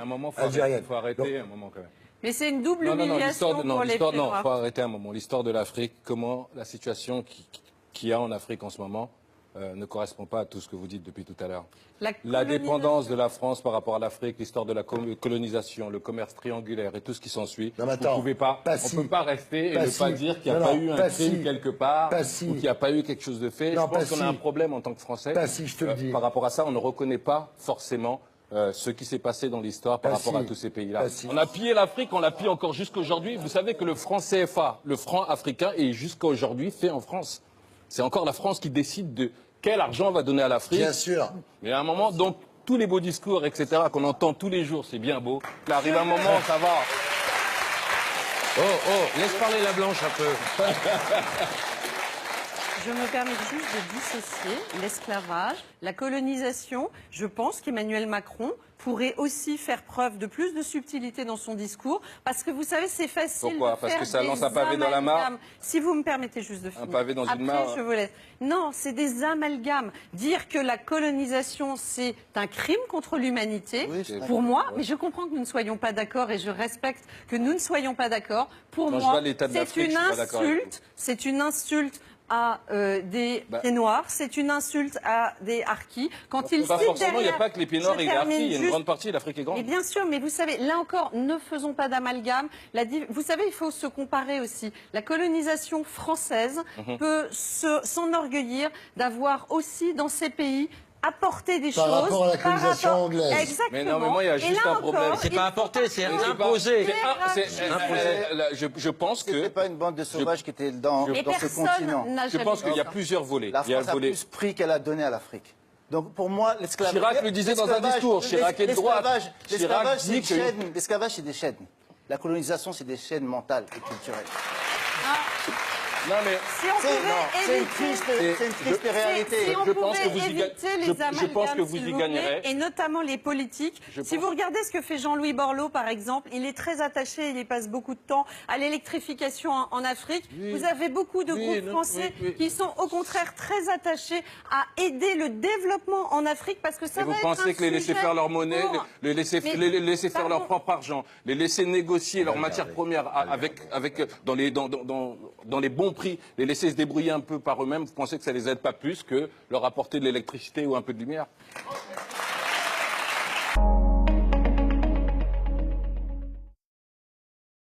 un moment, algérienne. Il faut arrêter un moment quand même. Mais c'est une double humiliation pour les Non, il Férois. faut arrêter un moment. L'histoire de l'Afrique, comment la situation qu'il y a en Afrique en ce moment ne correspond pas à tout ce que vous dites depuis tout à l'heure. La dépendance de la France par rapport à l'Afrique, l'histoire de la colonisation, le commerce triangulaire et tout ce qui s'ensuit. On ne peut pas rester et ne pas dire qu'il n'y a pas eu un crime quelque part ou qu'il n'y a pas eu quelque chose de fait. Je pense qu'on a un problème en tant que Français. Par rapport à ça, on ne reconnaît pas forcément ce qui s'est passé dans l'histoire par rapport à tous ces pays-là. On a pillé l'Afrique, on la pille encore jusqu'à aujourd'hui. Vous savez que le franc CFA, le franc africain, est jusqu'à aujourd'hui fait en France. C'est encore la France qui décide de quel argent on va donner à l'Afrique. Bien sûr. Mais à un moment, donc, tous les beaux discours, etc., qu'on entend tous les jours, c'est bien beau. Il arrive un moment, ça va. Laisse parler la blanche un peu. Je me permets juste de dissocier l'esclavage, la colonisation. Je pense qu'Emmanuel Macron pourrait aussi faire preuve de plus de subtilité dans son discours, parce que vous savez, c'est facile. Pourquoi? Parce que ça lance un pavé dans la mare. Si vous me permettez juste de finir. Un pavé dans une mare. Après, je vous laisse. Non, c'est des amalgames. Dire que la colonisation, c'est un crime contre l'humanité, pour moi, mais je comprends que nous ne soyons pas d'accord et je respecte que nous ne soyons pas d'accord. Pour moi, c'est une insulte à des pieds noirs, c'est une insulte à des harkis. Quand ils pas forcément, il n'y a pas que les pieds noirs et les harkis, il y a une grande partie de l'Afrique est grande. Et bien sûr, mais vous savez, là encore, ne faisons pas d'amalgame. Vous savez, il faut se comparer aussi. La colonisation française peut s'enorgueillir d'avoir aussi dans ces pays apporter des choses par rapport à la colonisation anglaise. Exactement. Mais non, mais moi, il y a juste un problème. C'est pas apporter, c'est imposer. Je pense que... C'était pas une bande de sauvages qui était dans ce continent. Je pense qu'il y a plusieurs volets. La France a plus pris qu'elle a donné à l'Afrique. Donc pour moi, l'esclavage... Chirac le disait dans un discours. Chirac est de droite. L'esclavage, c'est des chaînes. La colonisation, c'est des chaînes mentales et culturelles. Non, mais c'est une triste réalité. Si on pouvait éviter les amalgames, je pense que vous y gagnerez. Et notamment les politiques. Si vous regardez ce que fait Jean-Louis Borloo, par exemple, il est très attaché, il y passe beaucoup de temps à l'électrification en Afrique. Vous avez beaucoup de groupes français qui sont au contraire très attachés à aider le développement en Afrique parce que ça va être un sujet. Vous pensez que les laisser faire leur monnaie, les laisser faire leur propre argent, les laisser négocier leurs matières premières dans les bons prix, les laisser se débrouiller un peu par eux-mêmes, vous pensez que ça les aide pas plus que leur apporter de l'électricité ou un peu de lumière?